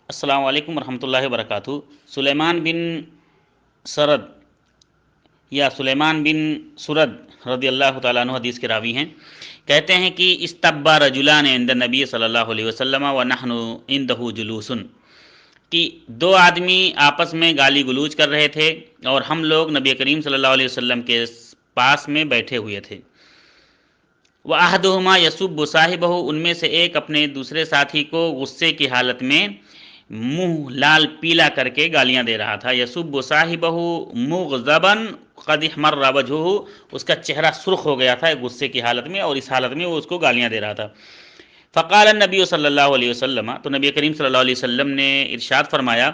السلام علیکم ورحمۃ اللہ وبرکاتہ۔ سلیمان بن سرد یا سلیمان بن سرد رضی اللہ تعالیٰ عنہ حدیث کے راوی ہیں، کہتے ہیں کہ استبا رجلان عند نبی صلی اللہ علیہ وسلم ونحن عنده جلوس، کہ دو آدمی آپس میں گالی گلوچ کر رہے تھے اور ہم لوگ نبی کریم صلی اللہ علیہ وسلم کے پاس میں بیٹھے ہوئے تھے۔ وَأَحَدُهُمَا يَسُبُّ صَاحِبَهُ، ان میں سے ایک اپنے دوسرے ساتھی کو غصے کی حالت میں منہ لال پیلا کر کے گالیاں دے رہا تھا۔ یسب صاحبہ مغضبا قد احمر وجهه، اس کا چہرہ سرخ ہو گیا تھا غصے کی حالت میں، اور اس حالت میں وہ اس کو گالیاں دے رہا تھا۔ فقال النبی صلی اللہ علیہ وسلم، تو نبی کریم صلی اللہ علیہ وسلم نے ارشاد فرمایا،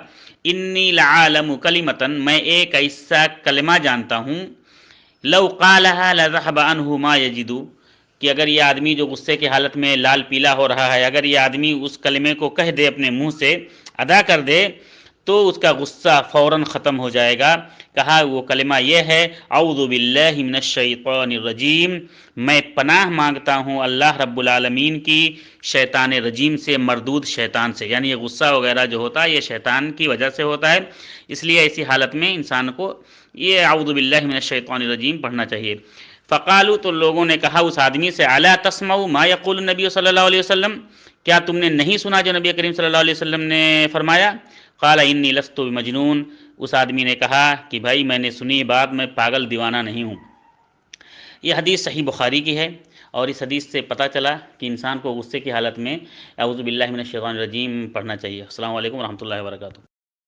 انی لعالم کلمتا، میں ایک ایسا کلمہ جانتا ہوں، لو قالها لذهب عنه ما یجد، کہ اگر یہ آدمی جو غصے کی حالت میں لال پیلا ہو رہا ہے، اگر یہ آدمی اس کلمے کو کہہ دے، اپنے منہ سے ادا کر دے، تو اس کا غصہ فوراً ختم ہو جائے گا۔ کہا وہ کلمہ یہ ہے، اعوذ باللہ من الشیطان الرجیم، میں پناہ مانگتا ہوں اللہ رب العالمین کی شیطان رجیم سے، مردود شیطان سے، یعنی یہ غصہ وغیرہ جو ہوتا ہے یہ شیطان کی وجہ سے ہوتا ہے، اس لیے ایسی حالت میں انسان کو یہ اعوذ باللہ من الشیطان الرجیم پڑھنا چاہیے۔ فقالو، تو لوگوں نے کہا اس آدمی سے، الا تسمعوا ما یقول النبی صلی اللہ علیہ وسلم، کیا تم نے نہیں سنا جو نبی کریم صلی اللہ علیہ وسلم نے فرمایا؟ قال انی لست بمجنون، اس آدمی نے کہا کہ بھائی میں نے سنی بات، میں پاگل دیوانہ نہیں ہوں۔ یہ حدیث صحیح بخاری کی ہے، اور اس حدیث سے پتہ چلا کہ انسان کو غصے کی حالت میں اعوذ باللہ من الشیطان الرجیم پڑھنا چاہیے۔ السلام علیکم ورحمۃ اللہ وبرکاتہ۔